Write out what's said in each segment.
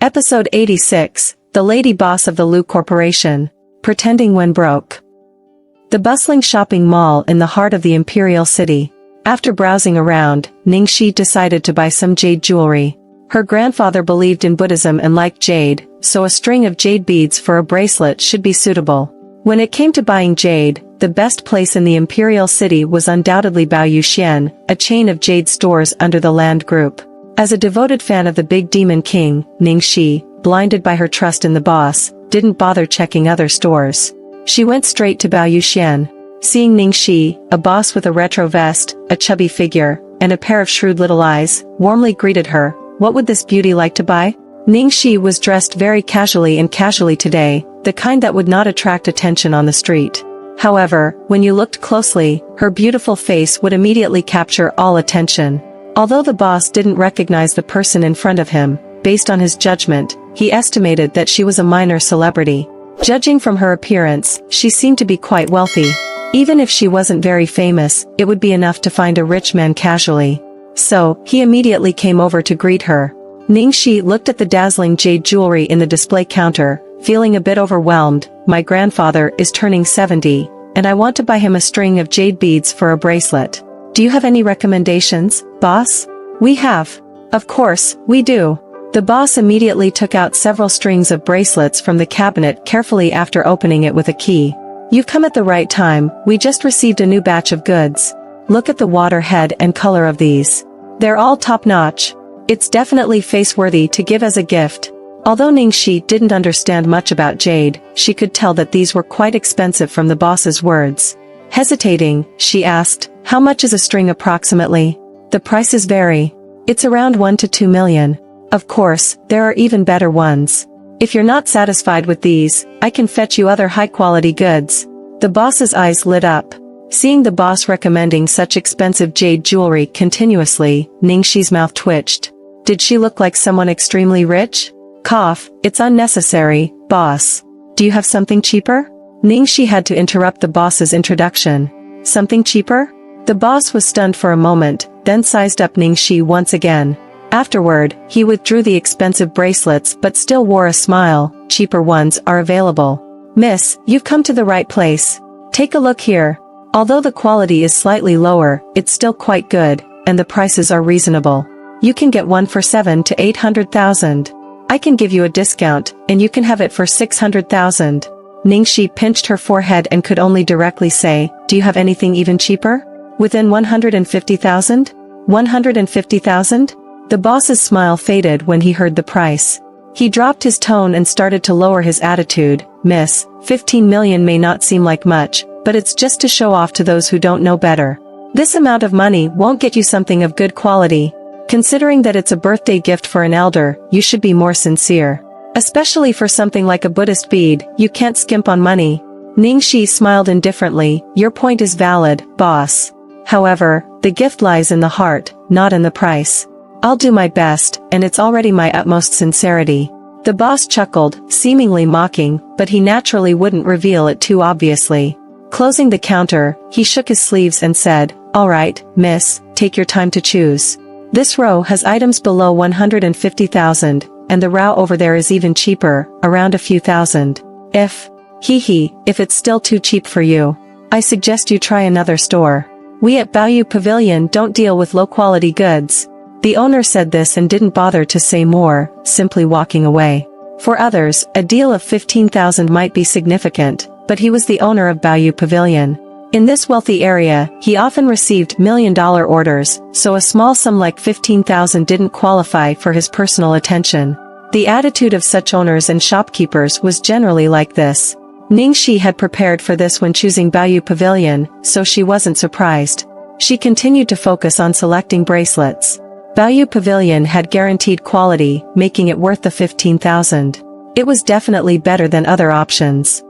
Episode 86, The Lady Boss of the Lu Corporation, Pretending When Broke. The bustling shopping mall in the heart of the imperial city. After browsing around, Ningxi decided to buy some jade jewelry. Her grandfather believed in Buddhism and liked jade, so a string of jade beads for a bracelet should be suitable. When it came to buying jade, the best place in the imperial city was undoubtedly Baoyuxian, a chain of jade stores under the Land Group. As a devoted fan of the Big Demon King, Ningxi, blinded by her trust in the boss, didn't bother checking other stores. She went straight to Baoyuxian. Seeing Ningxi, a boss with a retro vest, a chubby figure, and a pair of shrewd little eyes, warmly greeted her. What would this beauty like to buy? Ningxi was dressed very casually today, the kind that would not attract attention on the street. However, when you looked closely, her beautiful face would immediately capture all attention. Although the boss didn't recognize the person in front of him, based on his judgment, he estimated that she was a minor celebrity. Judging from her appearance, she seemed to be quite wealthy. Even if she wasn't very famous, it would be enough to find a rich man casually. So, he immediately came over to greet her. Ningxi looked at the dazzling jade jewelry in the display counter, feeling a bit overwhelmed. My grandfather is turning 70, and I want to buy him a string of jade beads for a bracelet. Do you have any recommendations, boss? We have. Of course, we do. The boss immediately took out several strings of bracelets from the cabinet carefully after opening it with a key. You've come at the right time, we just received a new batch of goods. Look at the water head and color of these. They're all top-notch. It's definitely face-worthy to give as a gift. Although Ningxi didn't understand much about jade, she could tell that these were quite expensive from the boss's words. Hesitating, she asked, how much is a string approximately? The prices vary. It's around 1 to 2 million. Of course, there are even better ones. If you're not satisfied with these, I can fetch you other high-quality goods. The boss's eyes lit up. Seeing the boss recommending such expensive jade jewelry continuously, Ningxi's mouth twitched. Did she look like someone extremely rich? Cough, it's unnecessary, boss. Do you have something cheaper? Ningxi had to interrupt the boss's introduction. Something cheaper? The boss was stunned for a moment, then sized up Ningxi once again. Afterward, he withdrew the expensive bracelets but still wore a smile. Cheaper ones are available. Miss, you've come to the right place. Take a look here. Although the quality is slightly lower, it's still quite good, and the prices are reasonable. You can get one for 7 to 800,000. I can give you a discount, and you can have it for 600,000. Ningxi pinched her forehead and could only directly say, do you have anything even cheaper? Within 150,000? 150,000? The boss's smile faded when he heard the price. He dropped his tone and started to lower his attitude. Miss, 15 million may not seem like much, but it's just to show off to those who don't know better. This amount of money won't get you something of good quality. Considering that it's a birthday gift for an elder, you should be more sincere. Especially for something like a Buddhist bead, you can't skimp on money. Ningxi smiled indifferently. Your point is valid, boss. However, the gift lies in the heart, not in the price. I'll do my best, and it's already my utmost sincerity. The boss chuckled, seemingly mocking, but he naturally wouldn't reveal it too obviously. Closing the counter, he shook his sleeves and said, all right, miss, take your time to choose. This row has items below 150,000, and the row over there is even cheaper, around a few thousand. If it's still too cheap for you, I suggest you try another store. We at Baoyu Pavilion don't deal with low-quality goods. The owner said this and didn't bother to say more, simply walking away. For others, a deal of 15,000 might be significant, but he was the owner of Baoyu Pavilion. In this wealthy area, he often received million-dollar orders, so a small sum like 15,000 didn't qualify for his personal attention. The attitude of such owners and shopkeepers was generally like this. Ningxi had prepared for this when choosing Baoyu Pavilion, so she wasn't surprised. She continued to focus on selecting bracelets. Baoyu Pavilion had guaranteed quality, making it worth the 15,000. It was definitely better than other options.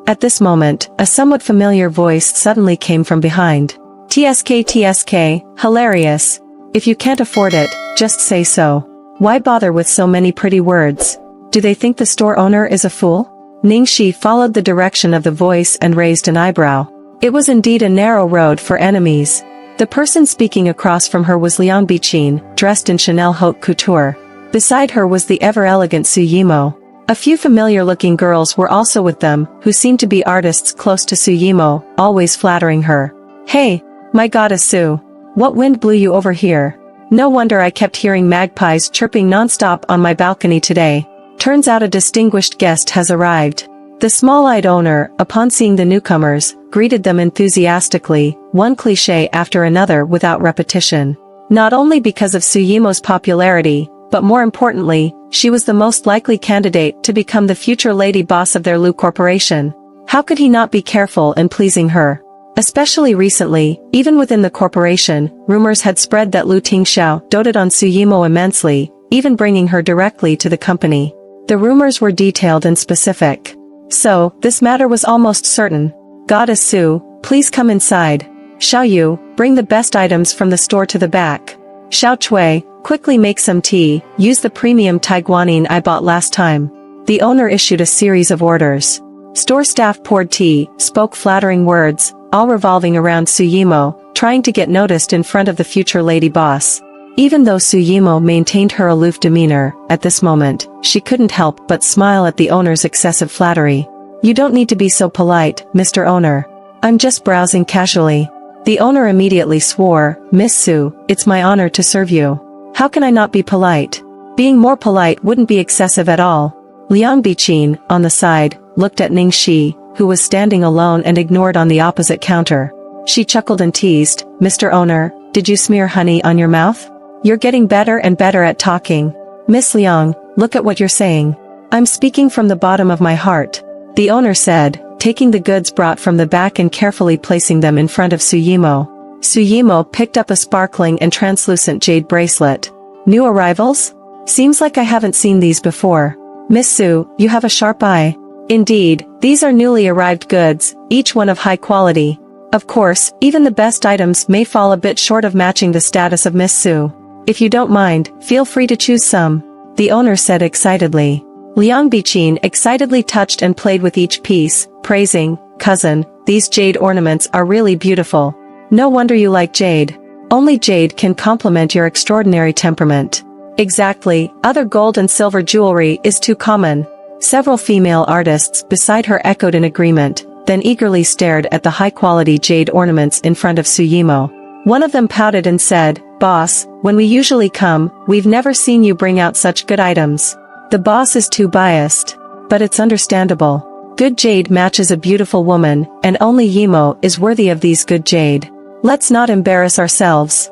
At this moment, a somewhat familiar voice suddenly came from behind. TSK, hilarious. If you can't afford it, just say so. Why bother with so many pretty words? Do they think the store owner is a fool? Ningxi followed the direction of the voice and raised an eyebrow. It was indeed a narrow road for enemies. The person speaking across from her was Liang Biqin, dressed in Chanel haute couture. Beside her was the ever-elegant Su Yimo. A few familiar-looking girls were also with them, who seemed to be artists close to Su Yimo, always flattering her. "Hey, my goddess Su. What wind blew you over here? No wonder I kept hearing magpies chirping non-stop on my balcony today. Turns out a distinguished guest has arrived." The small-eyed owner, upon seeing the newcomers, greeted them enthusiastically, one cliché after another without repetition. Not only because of Su Yimo's popularity, but more importantly, she was the most likely candidate to become the future lady boss of their Lu corporation. How could he not be careful in pleasing her? Especially recently, even within the corporation, rumors had spread that Lu Tingxiao doted on Su Yimo immensely, even bringing her directly to the company. The rumors were detailed and specific. So, this matter was almost certain. "Goddess Su, please come inside. Xiao Yu, bring the best items from the store to the back. Xiao Chui, quickly make some tea, use the premium Thai guanine I bought last time." The owner issued a series of orders. Store staff poured tea, spoke flattering words, all revolving around Su Yimo, trying to get noticed in front of the future lady boss. Even though Su Yimo maintained her aloof demeanor, at this moment, she couldn't help but smile at the owner's excessive flattery. "You don't need to be so polite, Mr. Owner. I'm just browsing casually." The owner immediately swore, "Miss Su, it's my honor to serve you. How can I not be polite? Being more polite wouldn't be excessive at all." Liang Biqin, on the side, looked at Ning Shi, who was standing alone and ignored on the opposite counter. She chuckled and teased, "Mr. Owner, did you smear honey on your mouth? You're getting better and better at talking. Miss Liang, look at what you're saying. I'm speaking from the bottom of my heart," the owner said, taking the goods brought from the back and carefully placing them in front of Su Yimo. Su Yimo picked up a sparkling and translucent jade bracelet. "New arrivals? Seems like I haven't seen these before. Miss Su, you have a sharp eye." "Indeed, these are newly arrived goods, each one of high quality. Of course, even the best items may fall a bit short of matching the status of Miss Su. If you don't mind, feel free to choose some," the owner said excitedly. Liang Biqin excitedly touched and played with each piece, praising, "Cousin, these jade ornaments are really beautiful. No wonder you like jade. Only jade can complement your extraordinary temperament." "Exactly, other gold and silver jewelry is too common." Several female artists beside her echoed in agreement, then eagerly stared at the high-quality jade ornaments in front of Su Yimo. One of them pouted and said, "Boss, when we usually come, we've never seen you bring out such good items." The boss is too biased. But it's understandable. Good jade matches a beautiful woman, and only Yimo is worthy of these good jade. Let's not embarrass ourselves.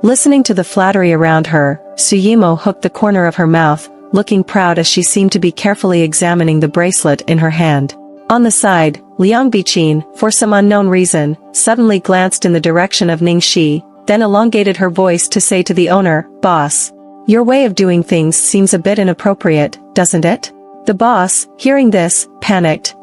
Listening to the flattery around her, Su Yimo hooked the corner of her mouth, looking proud as she seemed to be carefully examining the bracelet in her hand. On the side, Liang Biqin, for some unknown reason, suddenly glanced in the direction of Ning Shi, then elongated her voice to say to the owner, "Boss, your way of doing things seems a bit inappropriate, doesn't it?" The boss, hearing this, panicked.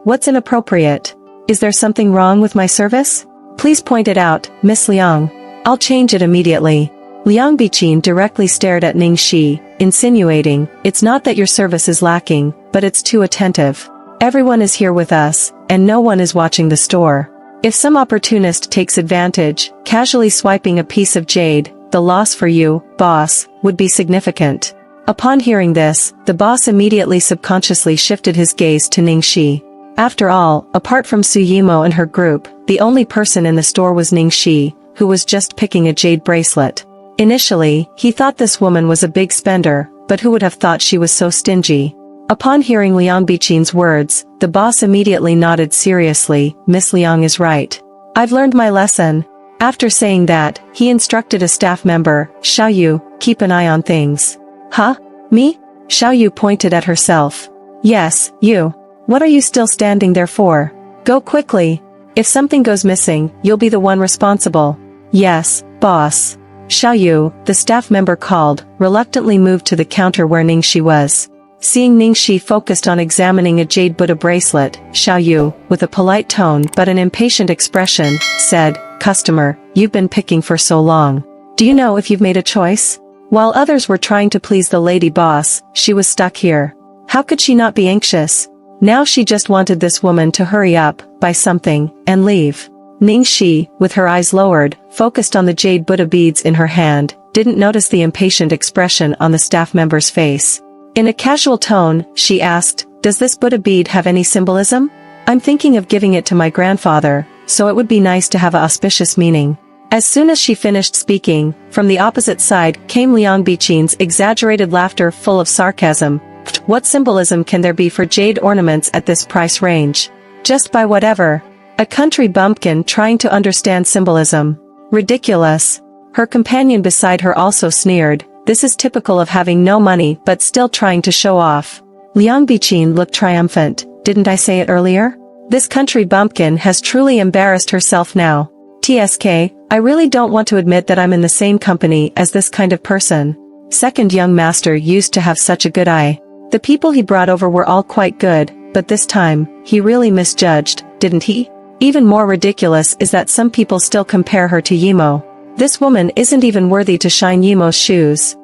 What's inappropriate? Is there something wrong with my service? Please point it out, Miss Liang. I'll change it immediately." Liang Biqin directly stared at Ning Shi, insinuating, "It's not that your service is lacking, but it's too attentive. Everyone is here with us, and no one is watching the store. If some opportunist takes advantage, casually swiping a piece of jade, the loss for you, boss, would be significant." Upon hearing this, the boss immediately subconsciously shifted his gaze to Ning Shi. After all, apart from Su Yimo and her group, the only person in the store was Ning Shi, who was just picking a jade bracelet. Initially, he thought this woman was a big spender, but who would have thought she was so stingy? Upon hearing Liang Biqin's words, the boss immediately nodded seriously. "Miss Liang is right. I've learned my lesson." After saying that, he instructed a staff member, "Xiao Yu, keep an eye on things." "Huh? Me?" Xiao Yu pointed at herself. "Yes, you. What are you still standing there for? Go quickly. If something goes missing, you'll be the one responsible." "Yes, boss." Xiao Yu, the staff member called, reluctantly moved to the counter where Ning Shi was. Seeing Ning Shi focused on examining a jade Buddha bracelet, Xiao Yu, with a polite tone but an impatient expression, said, "Customer, you've been picking for so long. Do you know if you've made a choice?" While others were trying to please the lady boss, she was stuck here. How could she not be anxious? Now she just wanted this woman to hurry up, buy something, and leave. Ning Shi, with her eyes lowered, focused on the jade Buddha beads in her hand, didn't notice the impatient expression on the staff member's face. In a casual tone, she asked, "Does this Buddha bead have any symbolism? I'm thinking of giving it to my grandfather, so it would be nice to have an auspicious meaning." As soon as she finished speaking, from the opposite side came Liang Bichin's exaggerated laughter full of sarcasm. "What symbolism can there be for jade ornaments at this price range? Just buy whatever." A country bumpkin trying to understand symbolism. Ridiculous. Her companion beside her also sneered. This is typical of having no money but still trying to show off. Liang Bichin looked triumphant. "Didn't I say it earlier? This country bumpkin has truly embarrassed herself now. TSK, I really don't want to admit that I'm in the same company as this kind of person." Second young master used to have such a good eye. The people he brought over were all quite good, but this time, he really misjudged, didn't he? Even more ridiculous is that some people still compare her to Yimo. This woman isn't even worthy to shine Yimo's shoes.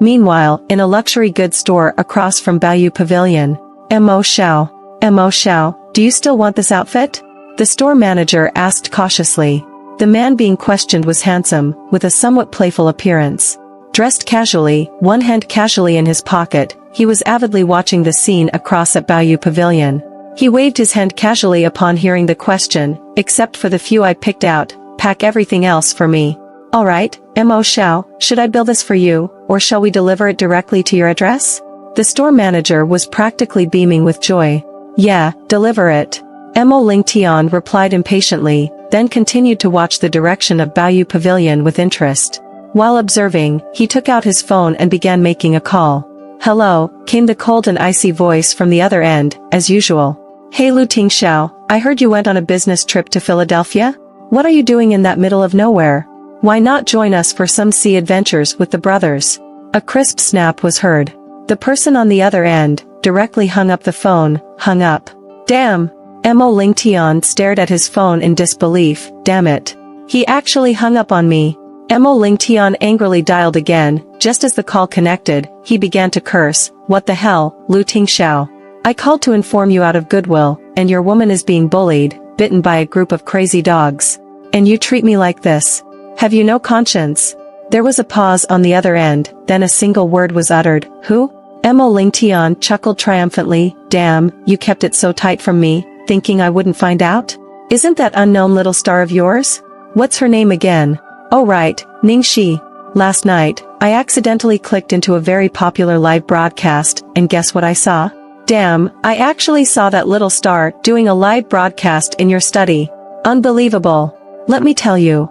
Meanwhile, in a luxury goods store across from Baoyu Pavilion, "Mo Xiao, do you still want this outfit?" The store manager asked cautiously. The man being questioned was handsome, with a somewhat playful appearance. Dressed casually, one hand casually in his pocket, he was avidly watching the scene across at Baoyu Pavilion. He waved his hand casually upon hearing the question, "Except for the few I picked out, pack everything else for me." "Alright, Mo Xiao, should I bill this for you, or shall we deliver it directly to your address?" The store manager was practically beaming with joy. "Yeah, deliver it." Mo Lingtian replied impatiently, then continued to watch the direction of Baoyu Pavilion with interest. While observing, he took out his phone and began making a call. "Hello," came the cold and icy voice from the other end, as usual. "Hey Lu Tingxiao, I heard you went on a business trip to Philadelphia? What are you doing in that middle of nowhere? Why not join us for some sea adventures with the brothers?" A crisp snap was heard. The person on the other end, directly hung up the phone, hung up. "Damn!" Mo Lingtian stared at his phone in disbelief. "Damn it. He actually hung up on me." Mo Lingtian angrily dialed again. Just as the call connected, he began to curse. "What the hell, Lu Tingxiao? I called to inform you out of goodwill, and your woman is being bullied, bitten by a group of crazy dogs. And you treat me like this? Have you no conscience?" There was a pause on the other end, then a single word was uttered. "Who?" Mo Lingtian chuckled triumphantly. "Damn, you kept it so tight from me, thinking I wouldn't find out? Isn't that unknown little star of yours? What's her name again?" "Oh right, Ningxi. Last night, I accidentally clicked into a very popular live broadcast, and guess what I saw? Damn, I actually saw that little star doing a live broadcast in your study. Unbelievable. Let me tell you,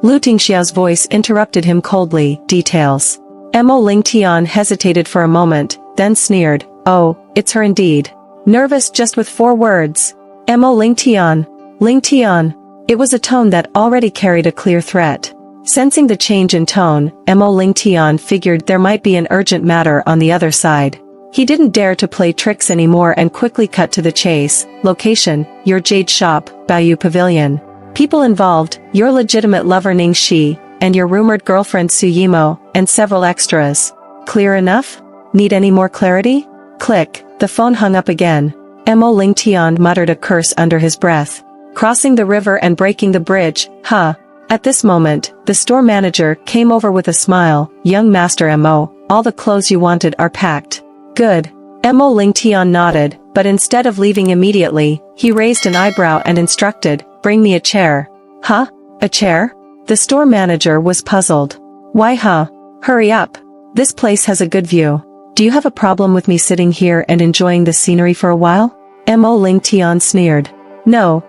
Lu Tingxiao's voice interrupted him coldly. "Details." Mo Lingtian hesitated for a moment, then sneered. "Oh, it's her indeed. Nervous just with 4 words. Mo Lingtian. It was a tone that already carried a clear threat. Sensing the change in tone, Mo Lingtian figured there might be an urgent matter on the other side. He didn't dare to play tricks anymore and quickly cut to the chase. "Location, your jade shop, Baoyu Pavilion. People involved, your legitimate lover Ningxi, and your rumored girlfriend Su Yimo, and several extras. Clear enough? Need any more clarity?" Click, the phone hung up again. Mo Lingtian muttered a curse under his breath. Crossing the river and breaking the bridge, huh? At this moment, the store manager came over with a smile. "Young Master Mo, all the clothes you wanted are packed." "Good." Mo Lingtian nodded, but instead of leaving immediately, he raised an eyebrow and instructed, "Bring me a chair." "Huh? A chair?" The store manager was puzzled. "Why huh? Hurry up. This place has a good view. Do you have a problem with me sitting here and enjoying the scenery for a while?" Mo Lingtian sneered. No,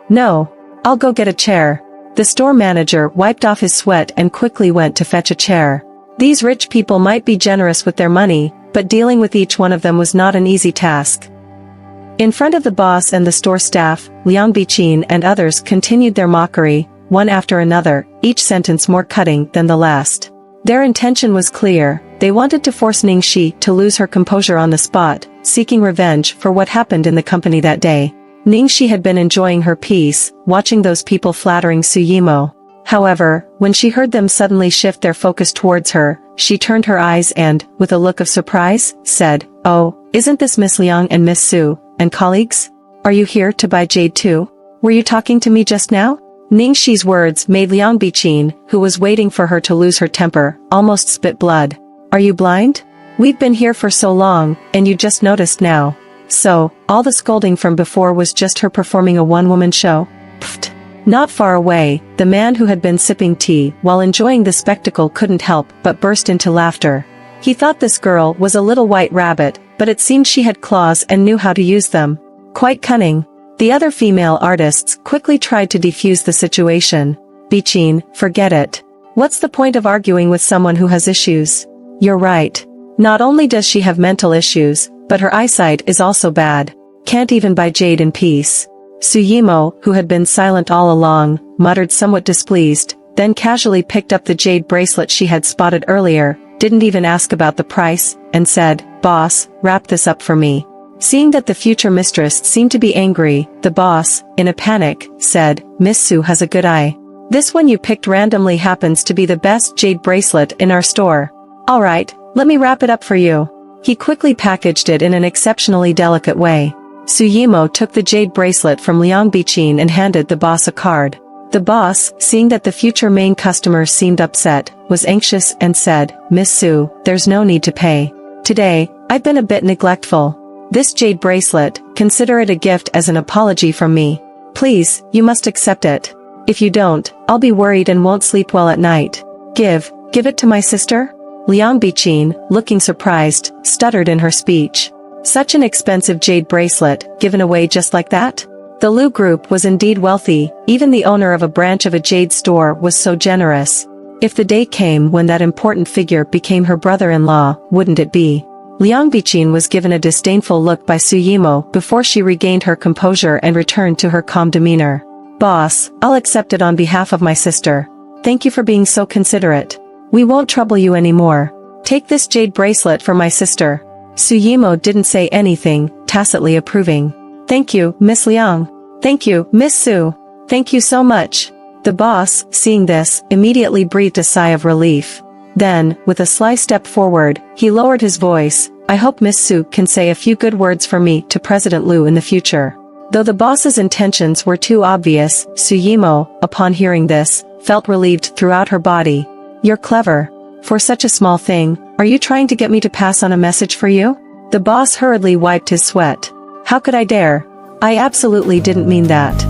I'll go get a chair." The store manager wiped off his sweat and quickly went to fetch a chair. These rich people might be generous with their money, but dealing with each one of them was not an easy task. In front of the boss and the store staff, Liang Bichin and others continued their mockery, one after another, each sentence more cutting than the last. Their intention was clear. They wanted to force Ningxi to lose her composure on the spot, seeking revenge for what happened in the company that day. Ningxi had been enjoying her peace, watching those people flattering Su Yimo. However, when she heard them suddenly shift their focus towards her, she turned her eyes and, with a look of surprise, said, "Oh, isn't this Miss Liang and Miss Su, and colleagues? Are you here to buy jade too? Were you talking to me just now?" Ningxi's words made Liang Biqin, who was waiting for her to lose her temper, almost spit blood. Are you blind? We've been here for so long, and you just noticed now. So, all the scolding from before was just her performing a one-woman show? Pfft. Not far away, the man who had been sipping tea while enjoying the spectacle couldn't help but burst into laughter. He thought this girl was a little white rabbit, but it seemed she had claws and knew how to use them. Quite cunning. The other female artists quickly tried to defuse the situation. Biqin, forget it. What's the point of arguing with someone who has issues? You're right. Not only does she have mental issues, but her eyesight is also bad. Can't even buy jade in peace. Suyimo, who had been silent all along, muttered somewhat displeased, then casually picked up the jade bracelet she had spotted earlier, didn't even ask about the price, and said, "Boss, wrap this up for me." Seeing that the future mistress seemed to be angry, the boss, in a panic, said, "Miss Su has a good eye. This one you picked randomly happens to be the best jade bracelet in our store. Alright, let me wrap it up for you." He quickly packaged it in an exceptionally delicate way. Suyimo took the jade bracelet from Liang Biqin and handed the boss a card. The boss, seeing that the future main customer seemed upset, was anxious and said, "Miss Su, there's no need to pay. Today, I've been a bit neglectful. This jade bracelet, consider it a gift as an apology from me. Please, you must accept it. If you don't, I'll be worried and won't sleep well at night. Give it to my sister?" Liang Biqin, looking surprised, stuttered in her speech. Such an expensive jade bracelet, given away just like that? The Lu group was indeed wealthy, even the owner of a branch of a jade store was so generous. If the day came when that important figure became her brother-in-law, wouldn't it be? Liang Biqin was given a disdainful look by Suyimo before she regained her composure and returned to her calm demeanor. "Boss, I'll accept it on behalf of my sister. Thank you for being so considerate. We won't trouble you anymore. Take this jade bracelet for my sister." Suyimo didn't say anything, tacitly approving. "Thank you, Miss Liang. Thank you, Miss Su. Thank you so much." The boss, seeing this, immediately breathed a sigh of relief. Then, with a sly step forward, he lowered his voice, "I hope Miss Su can say a few good words for me to President Lu in the future." Though the boss's intentions were too obvious, Suyimo, upon hearing this, felt relieved throughout her body. "You're clever. For such a small thing, are you trying to get me to pass on a message for you?" The boss hurriedly wiped his sweat. "How could I dare? I absolutely didn't mean that."